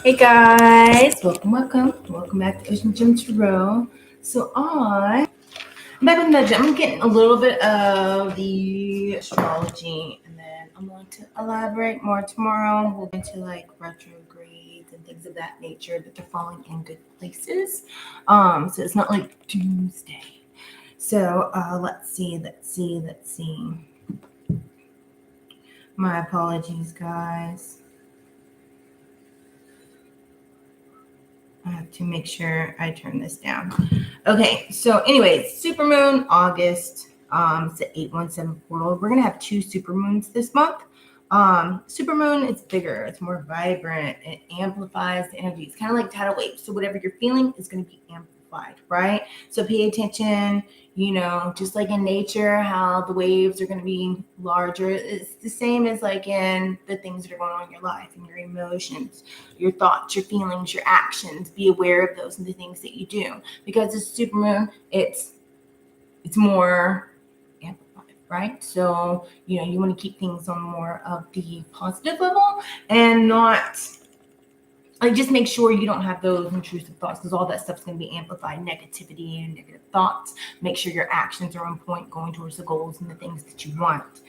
Hey guys, welcome back to OceanGemTarot. So I'm back with another. I'm getting a little bit of the astrology, and then I'm going to elaborate more tomorrow. We'll get into like retrogrades and things of that nature that they're falling in good places. So it's not like Tuesday. So let's see. My apologies, guys. I have to make sure I turn this down. Okay, so anyways, supermoon, August. It's an 817 portal. We're going to have 2 supermoons this month. Supermoon, it's bigger, it's more vibrant, it amplifies the energy. It's kind of like tidal waves. So whatever you're feeling is going to be amplified, right? So pay attention, just like in nature, how the waves are going to be larger. It's the same as like in the things that are going on in your life and your emotions, your thoughts, your feelings, your actions. Be aware of those and the things that you do. Because it's supermoon, it's more amplified, right? So, you want to keep things on more of the positive level and not like just make sure you don't have those intrusive thoughts, because all that stuff's going to be amplified. Negativity and negative thoughts. Make sure your actions are on point, going towards the goals and the things that you want.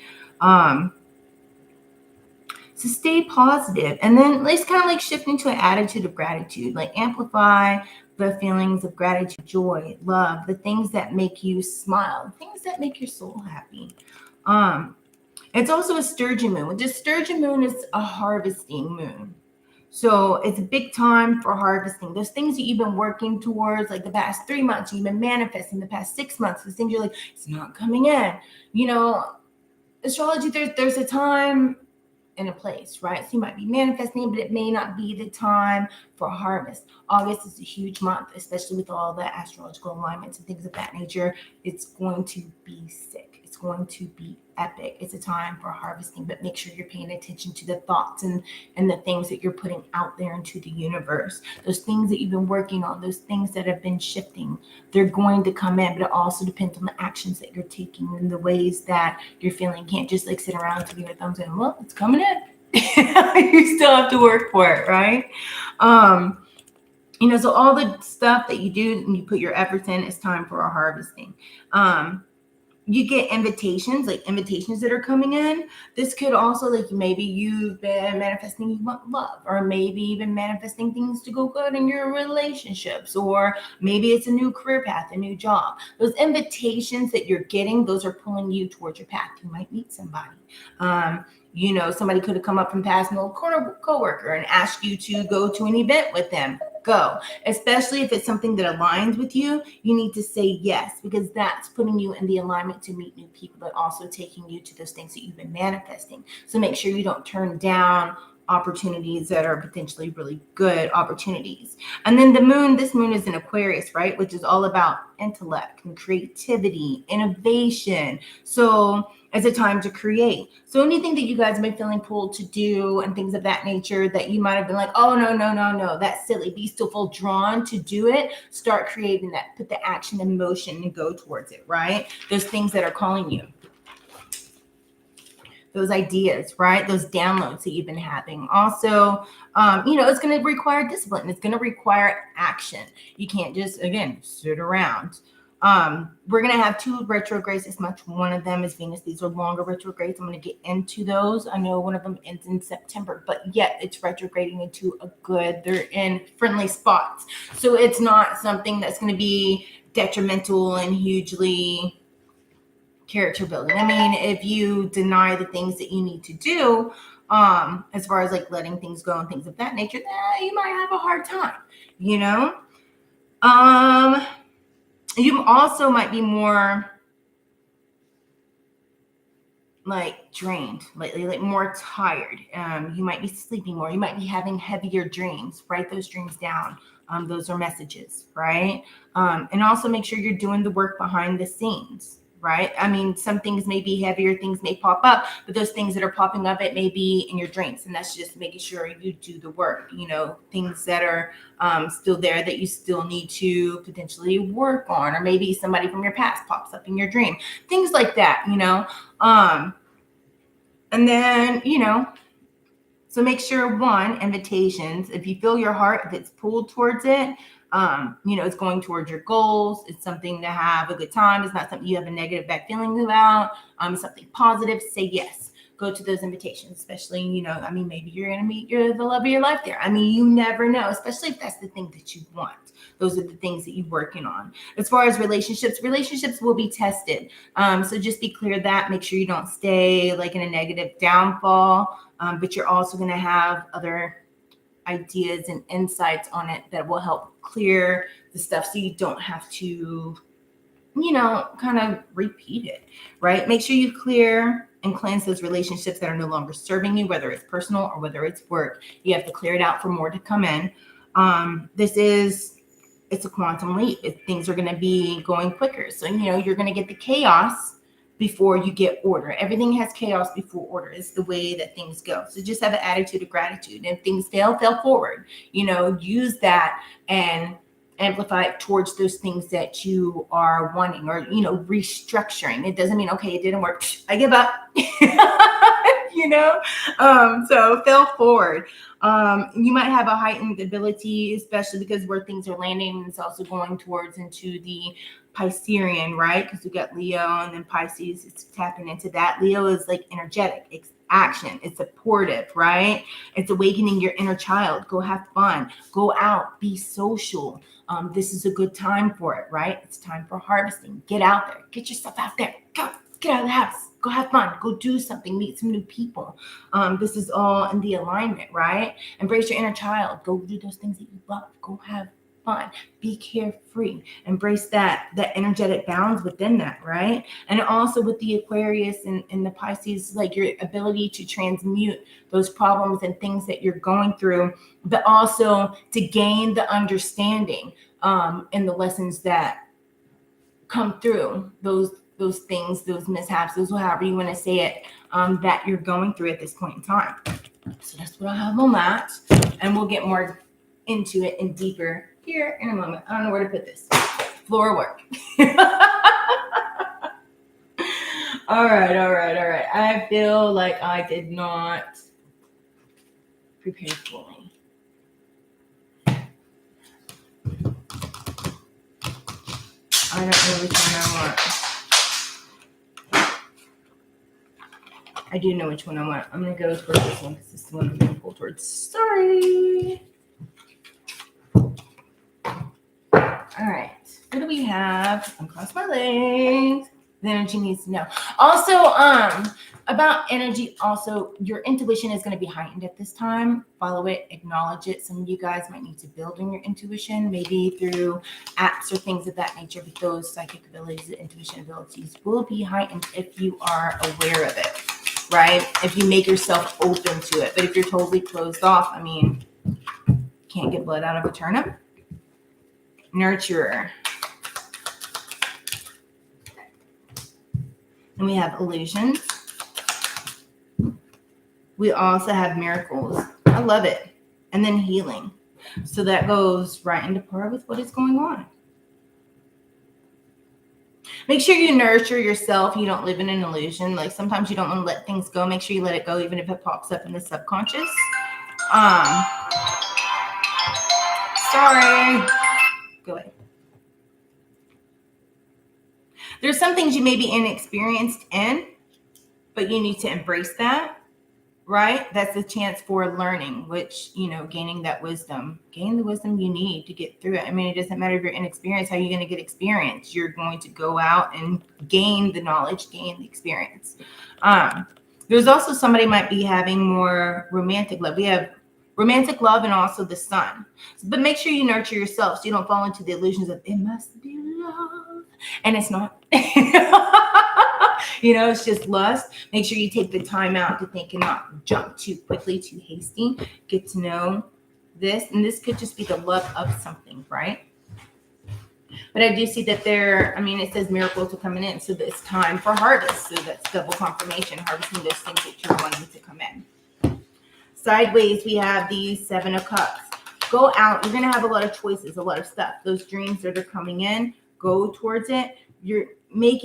So stay positive, and then let's kind of like shift into an attitude of gratitude, like amplify the feelings of gratitude, joy, love, the things that make you smile, things that make your soul happy. It's also a sturgeon moon. The sturgeon moon is a harvesting moon. So it's a big time for harvesting. Those things that you've been working towards, like the past 3 months, you've been manifesting the past 6 months, those things you're like, it's not coming in. Astrology, there's a time and a place, right? So you might be manifesting, but it may not be the time for harvest. August is a huge month, especially with all the astrological alignments and things of that nature. It's going to be sick. It's going to be epic. It's a time for harvesting, but make sure you're paying attention to the thoughts and the things that you're putting out there into the universe. Those things that you've been working on, those things that have been shifting, they're going to come in, but it also depends on the actions that you're taking and the ways that you're feeling. You can't just like sit around twiddling your thumbs and, well, it's coming in. You still have to work for it, right? So all the stuff that you do and you put your efforts in, it's time for a harvesting. You get invitations that are coming in. This could also, like, maybe you've been manifesting you want love, or maybe even manifesting things to go good in your relationships, or maybe it's a new career path, a new job. Those invitations that you're getting, those are pulling you towards your path. You might meet somebody. Somebody could have come up from past an old coworker and asked you to go to an event with them. Go. Especially if it's something that aligns with you, you need to say yes, because that's putting you in the alignment to meet new people, but also taking you to those things that you've been manifesting. So make sure you don't turn down opportunities that are potentially really good opportunities. And then this moon is in Aquarius, right? Which is all about intellect and creativity, innovation. So it's a time to create. So anything that you guys have been feeling pulled to do and things of that nature that you might have been like, oh, no, that's silly. Be still feel drawn to do it. Start creating that. Put the action in motion and go towards it, right? Those things that are calling you. Those ideas, right? Those downloads that you've been having. Also, it's going to require discipline. It's going to require action. You can't just, again, sit around. We're going to have 2 retrogrades this month. One of them is Venus. These are longer retrogrades. I'm going to get into those. I know one of them ends in September, but yet it's retrograding into they're in friendly spots. So it's not something that's going to be detrimental and hugely character building. I mean, if you deny the things that you need to do, as far as like letting things go and things of that nature, you might have a hard time, You also might be more like drained lately, like more tired. You might be sleeping more. You might be having heavier dreams. Write those dreams down. Those are messages, right? And also make sure you're doing the work behind the scenes, right? I mean, some things may be heavier, things may pop up, but those things that are popping up, it may be in your dreams. And that's just making sure you do the work, things that are still there that you still need to potentially work on, or maybe somebody from your past pops up in your dream, things like that, And then, So make sure, one, invitations, if you feel your heart, if it's pulled towards it, it's going towards your goals. It's something to have a good time. It's not something you have a negative bad feelings about. Something positive, say yes. Go to those invitations, especially, maybe you're going to meet the love of your life there. You never know, especially if that's the thing that you want. Those are the things that you're working on. As far as relationships will be tested. So just be clear that, make sure you don't stay like in a negative downfall, but you're also going to have other ideas and insights on it that will help clear the stuff so you don't have to, kind of repeat it, right? Make sure you clear and cleanse those relationships that are no longer serving you, whether it's personal or whether it's work. You have to clear it out for more to come in. It's a quantum leap. Things are going to be going quicker. So, you're going to get the chaos before you get order. Everything has chaos before order. It's the way that things go. So just have an attitude of gratitude. And if things fail forward. Use that and amplify it towards those things that you are wanting, or, restructuring. It doesn't mean, okay, it didn't work, I give up. So fail forward. You might have a heightened ability, especially because where things are landing, it's also going towards into the Piscean, right? Because we got Leo and then Pisces, it's tapping into that. Leo is like energetic, it's action, it's supportive, right? It's awakening your inner child. Go have fun, go out, be social. This is a good time for it, right? It's time for harvesting. Get out there, get yourself out there, go, get out of the house, go have fun, go do something, meet some new people. This is all in the alignment, right? Embrace your inner child. Go do those things that you love. Go have fun. Be carefree. Embrace that energetic balance within that, right? And also with the Aquarius and the Pisces, like your ability to transmute those problems and things that you're going through, but also to gain the understanding and the lessons that come through those things, those mishaps, those however you want to say it, that you're going through at this point in time. So that's what I have on that. And we'll get more into it and deeper here in a moment. I don't know where to put this. Floor work. All right. I feel like I did not prepare fully. I don't know which one I want. I do know which one I want. I'm going to go towards this one because this is the one I'm going to pull towards. Sorry. All right. What do we have? Uncross my legs. The energy needs to know. Also, about energy, also, your intuition is going to be heightened at this time. Follow it, acknowledge it. Some of you guys might need to build on your intuition, maybe through apps or things of that nature, but those psychic abilities, the intuition abilities will be heightened if you are aware of it, right? If you make yourself open to it. But if you're totally closed off, can't get blood out of a turnip. Nurturer. And we have illusions. We also have miracles. I love it. And then healing. So that goes right into par with what is going on. Make sure you nurture yourself. You don't live in an illusion. Like sometimes you don't want to let things go. Make sure you let it go, even if it pops up in the subconscious. Sorry. Go away. There's some things you may be inexperienced in, but you need to embrace that, right? That's a chance for learning, which, gaining that wisdom. Gain the wisdom you need to get through it. It doesn't matter if you're inexperienced. How are you going to get experience? You're going to go out and gain the knowledge, gain the experience. There's also somebody might be having more romantic love. We have romantic love and also the sun. But make sure you nurture yourself so you don't fall into the illusions of it must be love. And it's not. It's just lust. Make sure you take the time out to think and not jump too quickly, too hasty. Get to know this. And this could just be the love of something, right? But I do see that it says miracles are coming in. So it's time for harvest. So that's double confirmation, harvesting those things that you're wanting to come in. Sideways, we have the 7 of Cups. Go out. You're going to have a lot of choices, a lot of stuff. Those dreams that are coming in, go towards it. You're make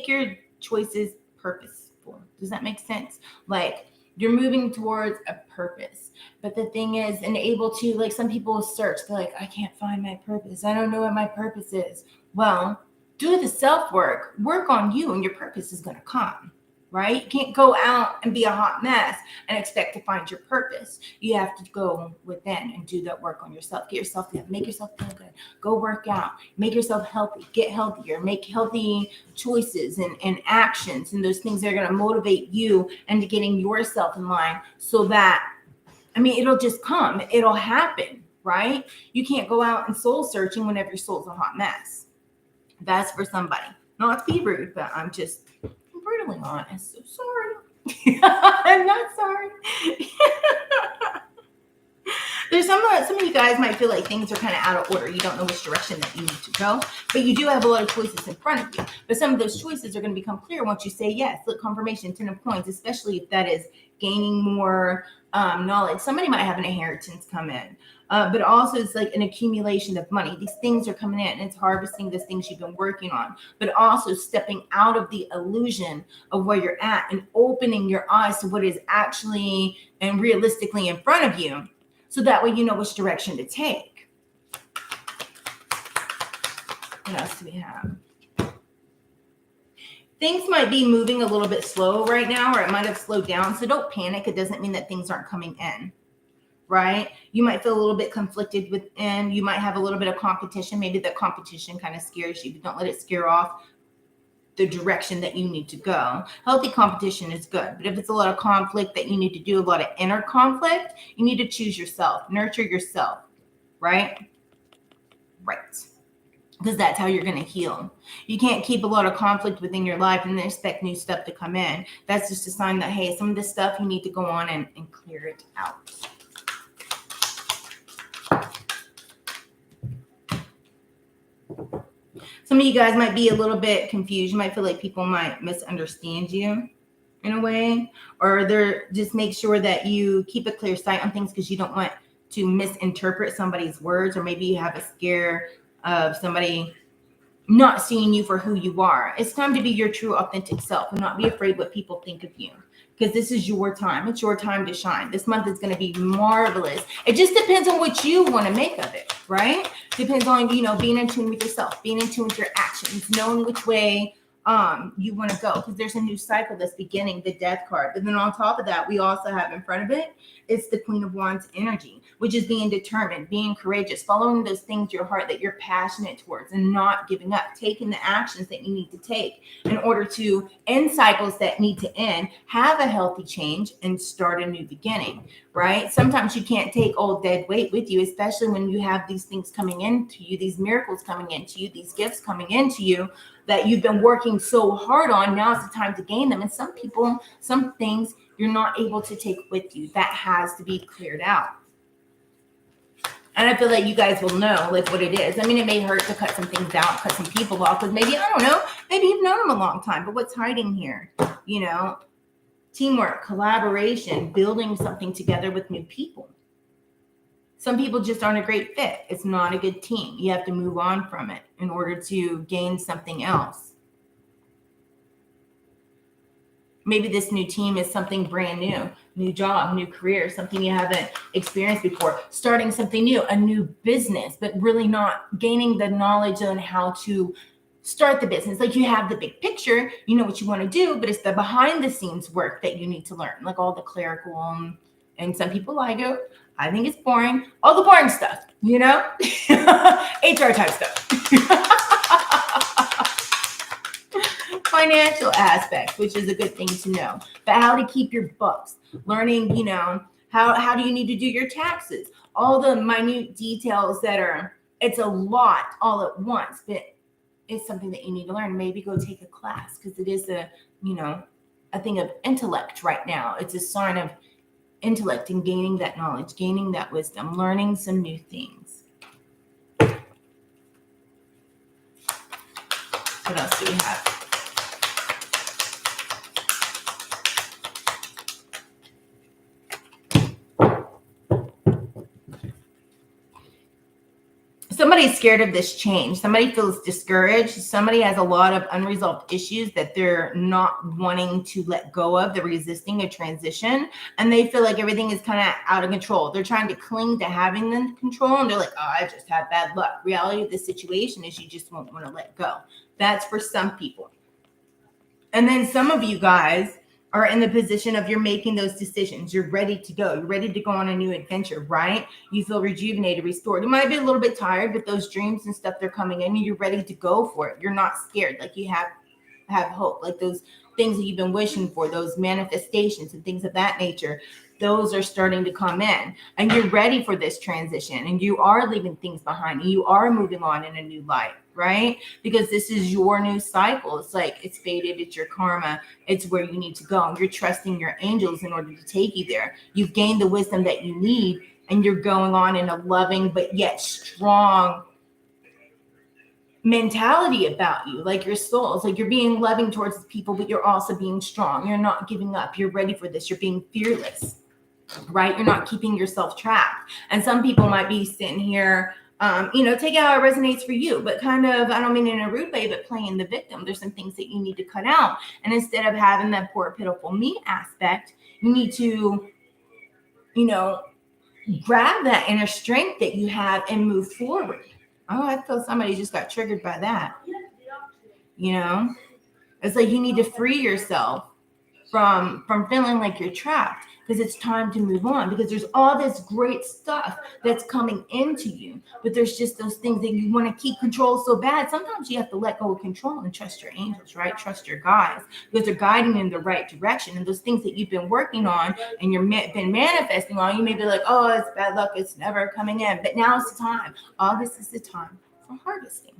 your choices purposeful. Does that make sense? Like You're moving towards a purpose. But the thing is, and able to, like, some people search, they're like, I can't find my purpose. I don't know what my purpose is. Well, do the self-work, work on you, and your purpose is going to come, right? You can't go out and be a hot mess and expect to find your purpose. You have to go within and do that work on yourself. Get yourself good, make yourself feel good, go work out, make yourself healthy, get healthier, make healthy choices and actions, and those things that are going to motivate you into getting yourself in line, so that, I mean, it'll just come, it'll happen, right? You can't go out and soul searching whenever your soul's a hot mess. That's for somebody. Not to be rude, but I'm just brutally honest. So sorry. I'm not sorry. There's some of you guys might feel like things are kind of out of order. You don't know which direction that you need to go, but you do have a lot of choices in front of you. But some of those choices are going to become clear once you say yes. Look, confirmation, 10 of coins, especially if that is gaining more knowledge. Somebody might have an inheritance come in, but also it's like an accumulation of money. These things are coming in, and it's harvesting those things you've been working on, but also stepping out of the illusion of where you're at and opening your eyes to what is actually and realistically in front of you. So that way you know which direction to take. What else do we have? Things might be moving a little bit slow right now, or it might have slowed down. So don't panic. It doesn't mean that things aren't coming in, right? You might feel a little bit conflicted within. You might have a little bit of competition. Maybe that competition kind of scares you, but don't let it scare off the direction that you need to go. Healthy competition is good, but if it's a lot of conflict that you need to do, a lot of inner conflict, you need to choose yourself, nurture yourself, right? Right. Because that's how you're going to heal. You can't keep a lot of conflict within your life and then expect new stuff to come in. That's just a sign that, hey, some of this stuff you need to go on and clear it out. Some of you guys might be a little bit confused. You might feel like people might misunderstand you in a way, or they're just make sure that you keep a clear sight on things because you don't want to misinterpret somebody's words, or maybe you have a scare of somebody not seeing you for who you are. It's time to be your true, authentic self and not be afraid what people think of you, because this is your time. It's your time to shine. This month is going to be marvelous. It just depends on what you want to make of it, right? Depends on, being in tune with yourself, being in tune with your actions, knowing which way you want to go, because there's a new cycle that's beginning, the Death card. But then on top of that, we also have in front of it, it's the Queen of Wands energy, which is being determined, being courageous, following those things your heart that you're passionate towards, and not giving up, taking the actions that you need to take in order to end cycles that need to end, have a healthy change, and start a new beginning, right? Sometimes you can't take old dead weight with you, especially when you have these things coming into you, these miracles coming into you, these gifts coming into you that you've been working so hard on. Now is the time to gain them. And some people, some things you're not able to take with you. That has to be cleared out. And I feel like you guys will know like what it is. I mean, it may hurt to cut some things out, cut some people off, because maybe, I don't know, maybe you've known them a long time, but what's hiding here? Teamwork, collaboration, building something together with new people. Some people just aren't a great fit. It's not a good team. You have to move on from it in order to gain something else. Maybe this new team is something brand new job, new career, something you haven't experienced before, starting something new, a new business, but really not gaining the knowledge on how to start the business. Like, you have the big picture, you know what you want to do, but it's the behind the scenes work that you need to learn, like all the clerical, and some people like it. I think it's boring. All the boring stuff, HR type stuff. Financial aspects, which is a good thing to know. But how to keep your books, learning, how do you need to do your taxes? All the minute details it's a lot all at once, but it's something that you need to learn. Maybe go take a class, because it is a thing of intellect right now. It's a sign of intellect and gaining that knowledge, gaining that wisdom, learning some new things. What else do we have? somebody's scared of this change. Somebody feels discouraged. Somebody has a lot of unresolved issues that they're not wanting to let go of. They're resisting a transition, and they feel like everything is kind of out of control. They're trying to cling to having the control, and they're like, oh, I just had bad luck. Reality of the situation is you just won't want to let go. That's for some people. And then some of you guys are in the position of you're making those decisions. You're ready to go. You're ready to go on a new adventure, right? You feel rejuvenated, restored. You might be a little bit tired, but those dreams and stuff, they're coming in and you're ready to go for it. You're not scared. Like you have hope. Like those things that you've been wishing for, those manifestations and things of that nature, those are starting to come in and you're ready for this transition and you are leaving things behind and you are moving on in a new light, right? Because this is your new cycle. It's like it's fated, it's your karma, it's where you need to go. You're trusting your angels in order to take you there. You've gained the wisdom that you need and you're going on in a loving but yet strong mentality about you, like your soul. It's like you're being loving towards people, but you're also being strong. You're not giving up. You're ready for this. You're being fearless, right? You're not keeping yourself trapped. And some people might be sitting here, take out how it resonates for you, but kind of, I don't mean in a rude way, but playing the victim. There's some things that you need to cut out. And instead of having that poor, pitiful me aspect, you need to, grab that inner strength that you have and move forward. Oh, I feel somebody just got triggered by that. It's like you need to free yourself from feeling like you're trapped, because it's time to move on, because there's all this great stuff that's coming into you, but there's just those things that you want to keep control so bad. Sometimes you have to let go of control and trust your angels, right? Trust your guides, because they're guiding in the right direction. And those things that you've been working on and you're been manifesting on, you may be like, oh, it's bad luck, it's never coming in, but now it's the time. August is the time for harvesting,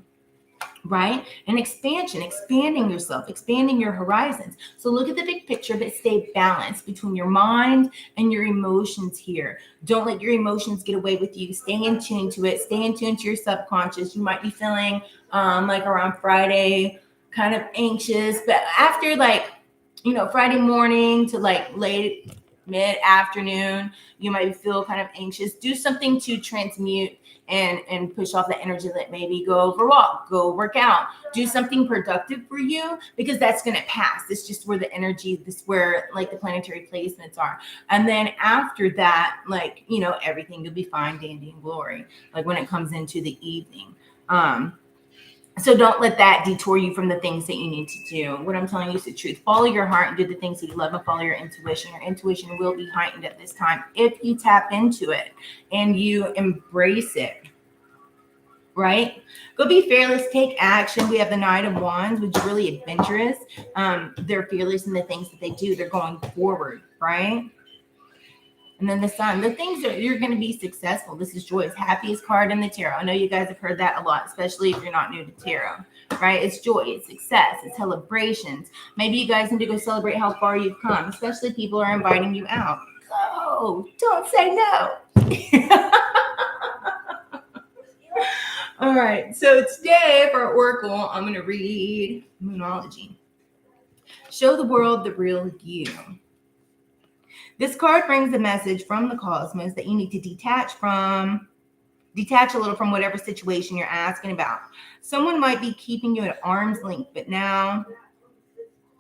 right? And expansion, expanding yourself, expanding your horizons. So look at the big picture, but stay balanced between your mind and your emotions here. Don't let your emotions get away with you. Stay in tune to it. Stay in tune to your subconscious. You might be feeling like around Friday, kind of anxious, but after Friday morning to late mid-afternoon, you might feel kind of anxious. Do something to transmute and push off the energy. That maybe go for a walk, go work out, do something productive for you, because that's going to pass. It's just where the energy, this where the planetary placements are. And then after that, everything will be fine, dandy and glory, when it comes into the evening. So don't let that detour you from the things that you need to do. What I'm telling you is the truth. Follow your heart and do the things that you love, and follow your intuition. Your intuition will be heightened at this time if you tap into it and you embrace it, right? Go be fearless, take action. We have the Knight of Wands, which is really adventurous. They're fearless in the things that they do. They're going forward, right? And then the Sun, the things that you're going to be successful. This is joy. It's happiest card in the tarot. I know you guys have heard that a lot, especially if you're not new to tarot, right? It's joy, it's success, it's celebrations. Maybe you guys need to go celebrate how far you've come, especially people are inviting you out. Go, don't say no. All right, so today for Oracle, I'm going to read Moonology. Show the world the real you. This card brings a message from the cosmos that you need to detach a little from whatever situation you're asking about. Someone might be keeping you at arm's length, but now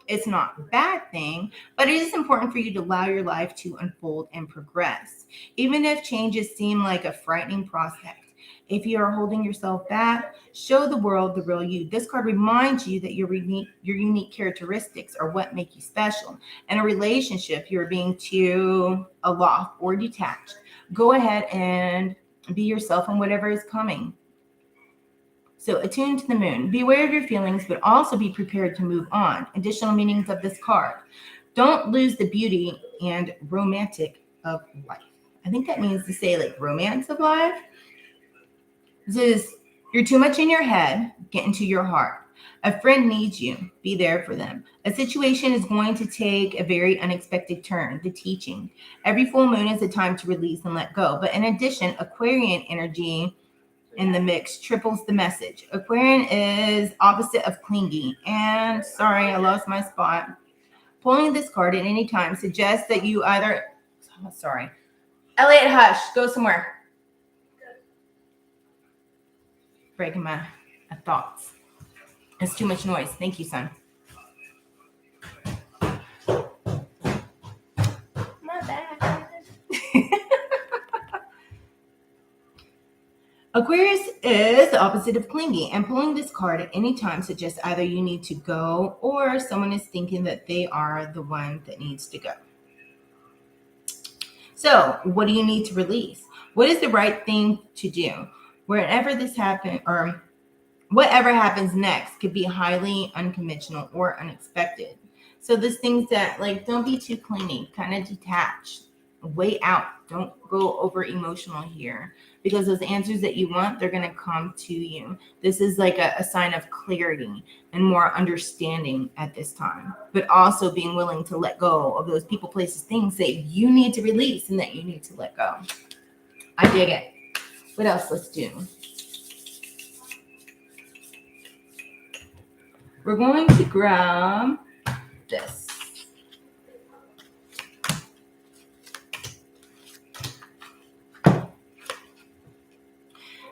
it's not a bad thing, but it is important for you to allow your life to unfold and progress, even if changes seem like a frightening prospect. If you are holding yourself back, show the world the real you. This card reminds you that your unique characteristics are what make you special. In a relationship, you're being too aloft or detached. Go ahead and be yourself in whatever is coming. So attune to the moon. Be aware of your feelings, but also be prepared to move on. Additional meanings of this card. Don't lose the beauty and romantic of life. I think that means to say romance of life. This is, you're too much in your head, get into your heart. A friend needs you, be there for them. A situation is going to take a very unexpected turn, the teaching. Every full moon is a time to release and let go. But in addition, Aquarian energy in the mix triples the message. Aquarian is opposite of clingy. And sorry, I lost my spot. Pulling this card at any time suggests that you either, Elliot, hush, go somewhere. breaking my thoughts. It's too much noise. Thank you, son. My bad. Aquarius is the opposite of clingy, and pulling this card at any time suggests either you need to go or someone is thinking that they are the one that needs to go. So, what do you need to release? What is the right thing to do? Wherever this happens, or whatever happens next, could be highly unconventional or unexpected. So, there's things that, like, don't be too clingy, kind of detach, wait out. Don't go over emotional here, because those answers that you want, they're going to come to you. This is like a sign of clarity and more understanding at this time, but also being willing to let go of those people, places, things that you need to release and that you need to let go. I dig it. What else? Let's do. We're going to grab this.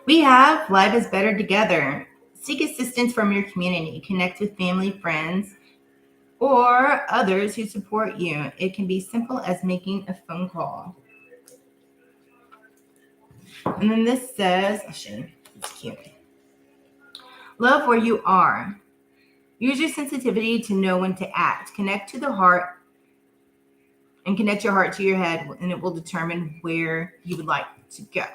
We have life is better together. Seek assistance from your community. Connect with family, friends, or others who support you. It can be simple as making a phone call. And then this says, I'll show you. It's cute. Love where you are. Use your sensitivity to know when to act. Connect to the heart and connect your heart to your head, and it will determine where you would like to go.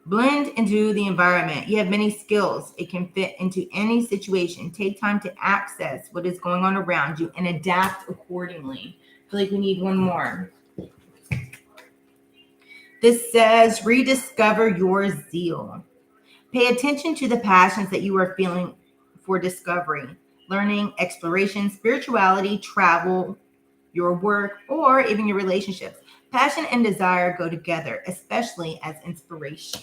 Blend into the environment. You have many skills. It can fit into any situation. Take time to access what is going on around you and adapt accordingly. I feel like we need one more. This says, rediscover your zeal. Pay attention to the passions that you are feeling for discovery, learning, exploration, spirituality, travel, your work, or even your relationships. Passion and desire go together, especially as inspiration.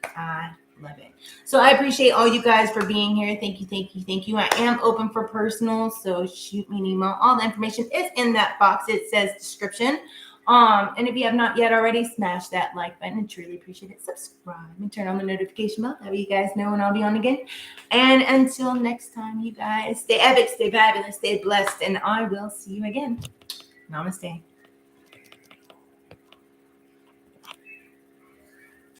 I love it. So I appreciate all you guys for being here. Thank you, thank you, thank you. I am open for personal, so shoot me an email. All the information is in that box. It says description. And if you have not yet already, smash that like button. I truly appreciate it. Subscribe and turn on the notification bell. That way you guys know when I'll be on again. And until next time, you guys, stay epic, stay fabulous, stay blessed, and I will see you again. Namaste.